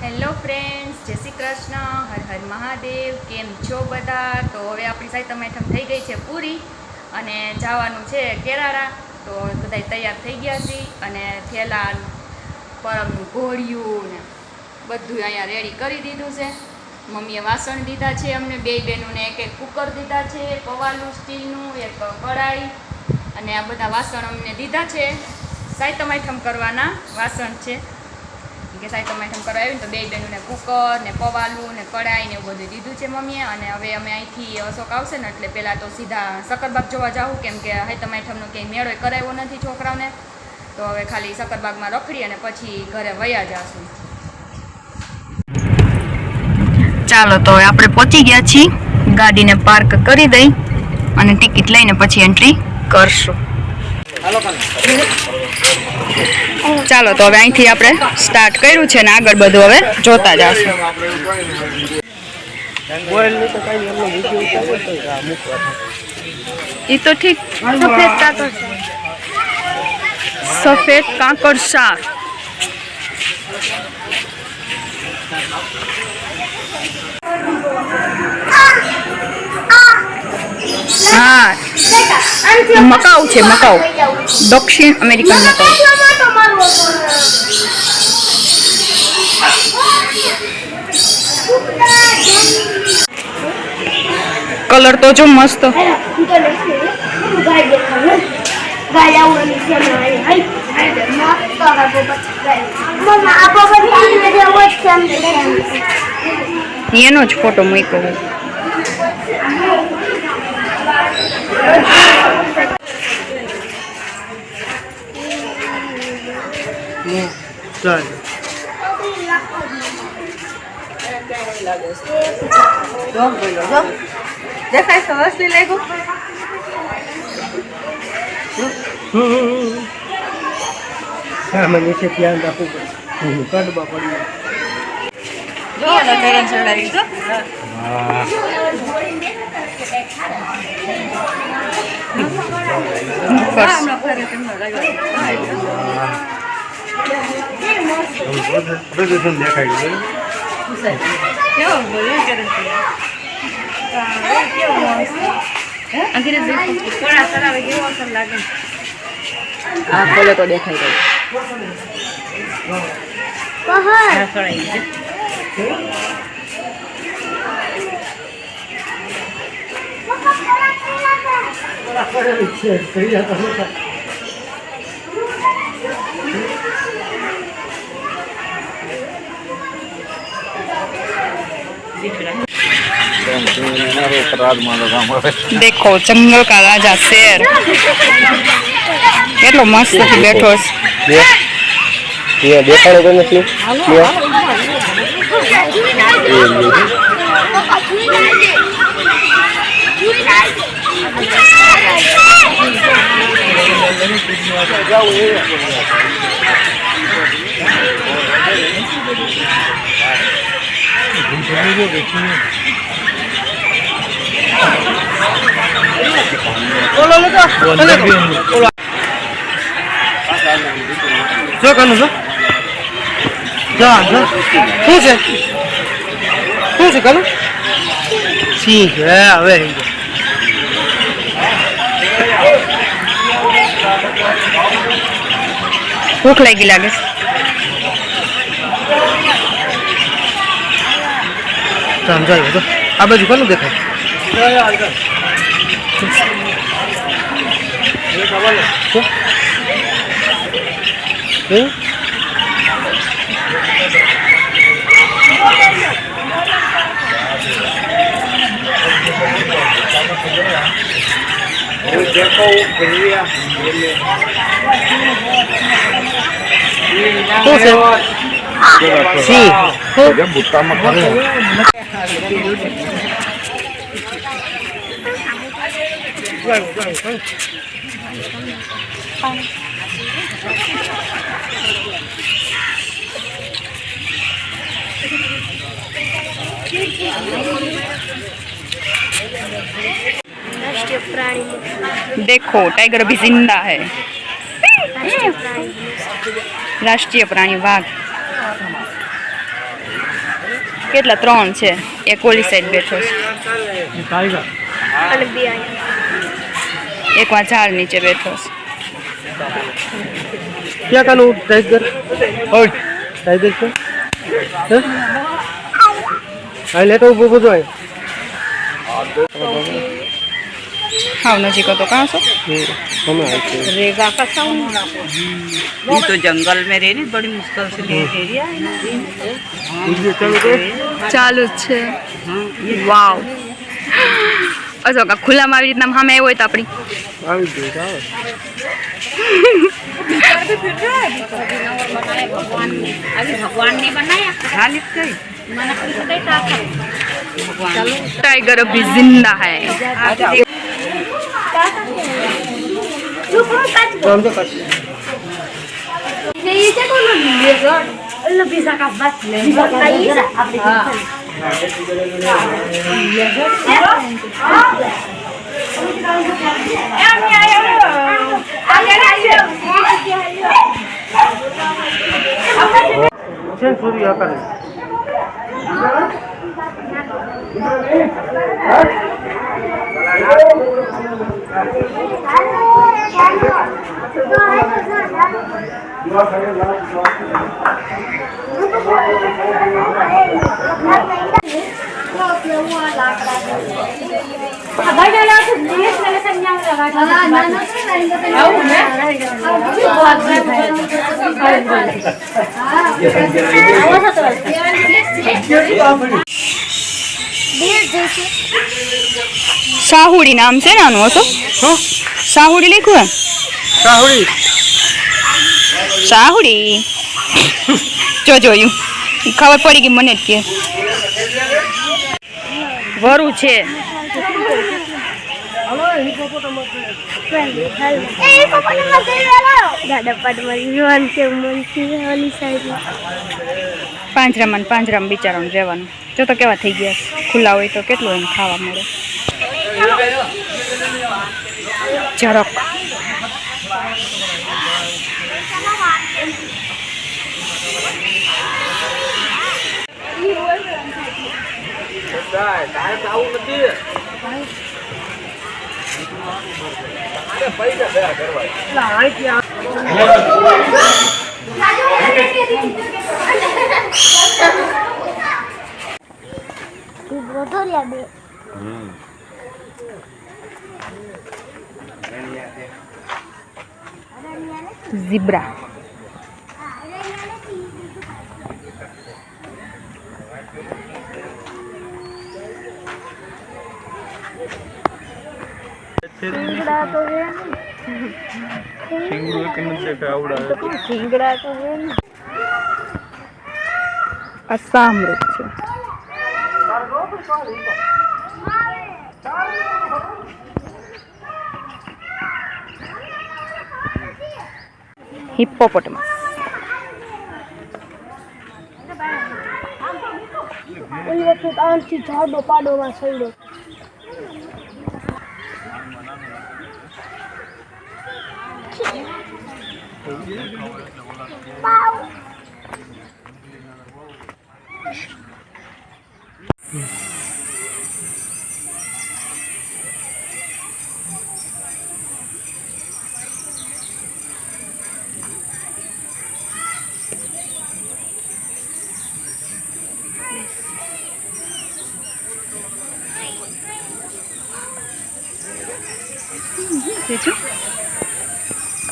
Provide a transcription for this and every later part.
Hello friends, જય શ્રી કૃષ્ણ, હર હર મહાદેવ. કેમ છો બધા? તો હવે આપણી સાઈતમ આઈટમ થઈ ગઈ છે પૂરી અને જવાનું છે કેરાળા. તો બધા તૈયાર થઈ ગયા છે અને થેલા પરમનું ઘોડિયું ને બધું અહીંયા રેડી કરી દીધું છે. મમ્મીએ વાસણ દીધા છે અમને બે બહેનોને, એક એક કુકર દીધા છે, પવાલું સ્ટીલનું, એક કઢાઈ અને આ બધા વાસણ અમને દીધા છે. સાઈતમ આઈટમ કરવાના વાસણ છે કે સાઈતમ આઈટમ કરવા આવ્યું ને તો બે બહેનોને કુકર ને પવાલું ને કઢાઈ ને એવું બધું દીધું છે મમ્મીએ. અને હવે અમે અહીંથી અશોક આવશે ને એટલે પહેલાં તો સીધા સક્કરબાગ જોવા જાઉં, કેમ કે સાઈતમ આઈટમનો ક્યાંય મેળો કરાવ્યો નથી છોકરાઓને. તો હવે ખાલી સક્કરબાગમાં રખડી અને પછી ઘરે વયા જશું. ચાલો, તો હવે આપણે પહોંચી ગયા છીએ. ગાડીને પાર્ક કરી દઈ અને ટિકિટ લઈને પછી એન્ટ્રી કરશું. ચાલો, તો હવે અહીંથી આપણે સ્ટાર્ટ કર્યું છે ને આગળ બધું હવે જોતા જશું. એ તો ઠીક. સફેદ કાંકર શાક. હા, મકાઉ છે, મકાઉ, દક્ષિણ અમેરિકન મકાઉ. કલર તો જો મસ્ત. એનો જ ફોટો મૂક્યો. દેખાય તો અસલી લાગ્યું. હા, મને છે ધ્યાન રાખવું પડે. કડબા પડી જો લગન ચડાવી જો. આ ખોલે તો દેખાય ગયું. देखो जंगल का राजा शेर કેટલો મસ્ત બેઠો છે. દેખાડે તો નથી. જો કનું છો જા જા શું છે કનું ઠીક હે. હવે ભૂખ લાગી લાગે છે. સમજાયું તો આ બાજુ કનું દેખાય. देखो टाइगर अभी जिंदा है. राष्ट्रीय प्राणी वाघ. કેટલા 3 છે, એક ઓલી સાઈડ બેઠો છે, ટાઈગર અને બે અહીંયા એક વા ઝાડ નીચે બેઠો છે. ક્યાં કાનું ટાઈગર ટાઈગર છે હા લેતો ઊભો જો હાવ નજીક હતો કાં છો? रेगा का साउंड ये तो जंगल में रहनी बड़ी मुश्किल से ले एरिया है ना। ચાલુ જ છે. વાવ. અજો કા ખુલ્લામાં આવી રીતના સામે આવ્યો હોય તો આપણી આવી ગયું भगवान ने बनाया हाँ लिख गई टाइगर अभी जिंदा है. આમ તો કાચ ये क्या बोलो लेजर लो पिज़्ज़ा का बस लेजर છે સૂર્ય આકાર સાહુડી નામ છે ને આનું હશો? સાહુડી લખ્યું હે? સાહુડી સાહુડી જો જોયું ખબર પડી ગઈ મને જ કે વરુ છે. પાંજરામાં બિચારાનું રહેવાનું. જો તો કેવા થઈ ગયા ખુલ્લા હોય તો કેટલું એને ખાવા મળે. જરાક ઝીબ્રા सिंगड़ा तो है સિંગડું કે નથી કે આવડા सिंगड़ा तो है આ સામરૂપ છે. હિપ્પોપોટેમસ ओली वक्त आंटी झाड़ो पाड़ो में सड़ो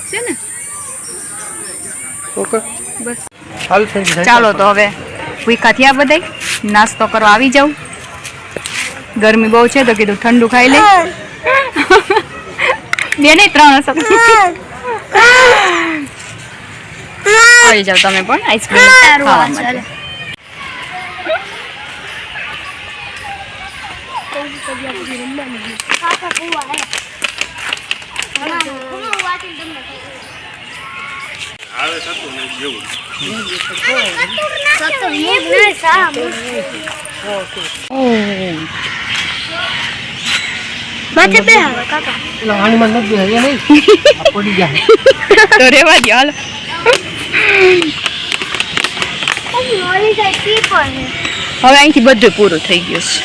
છે ને ઓકે બસ. હાલ થઈ ચાલો તો હવે ભૂખા થયા બધાય નાસ્તો કરવા આવી જાવ. ગરમી બહુ છે તો કીધું ઠંડુ ખાઈ લે. બે નહીં 3 હશે. આવી જાવ તમે પણ આઈસ્ક્રીમ ખાવા માટે. काका हुआ है આવે સતું ને જેવું तो ये नहीं साहब बच्चे पे है काका એટલે આણીમાં નથી હે નહીં આ પડી જાય તો રેવા દો હાલો. मोरी जाती पर है હવે અહીંથી બધું પૂરું થઈ ગયું છે.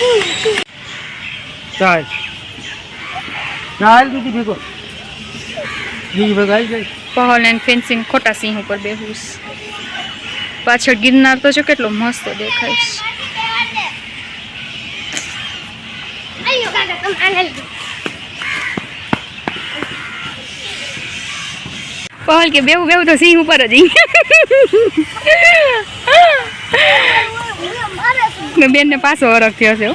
ચાલ ચાલ દીદી ભેગો દીદી ભેગો આવી જાય. પહલ એન્ડ ફેન્સિંગ ખોટા સિંહ ઉપર બેહું છે. પાછળ ગિરનાર તો જો કેટલો મસ્ત દેખાય છે. પહલ કે બેવું બેવું તો સિંહ ઉપર જ બેન ને પાછો વરખ થયો છે હો.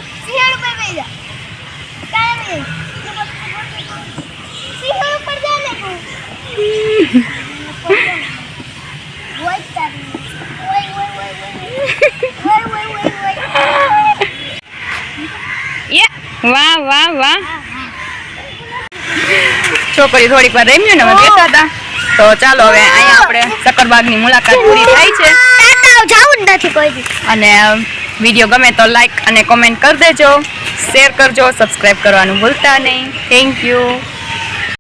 વાહ વાહ વાહ. છોકરી થોડીક વાર રમી ને અમે બેઠા હતા. તો ચાલો હવે અહીંયા આપણે સક્કરબાગની મુલાકાત પૂરી થાય છે. જવું જ નથી કોઈ દી. અને વિડીયો ગમે તો લાઈક અને કોમેન્ટ કરી દેજો, શેર કરજો, સબસ્ક્રાઈબ કરવાનું ભૂલતા નહીં. Thank you.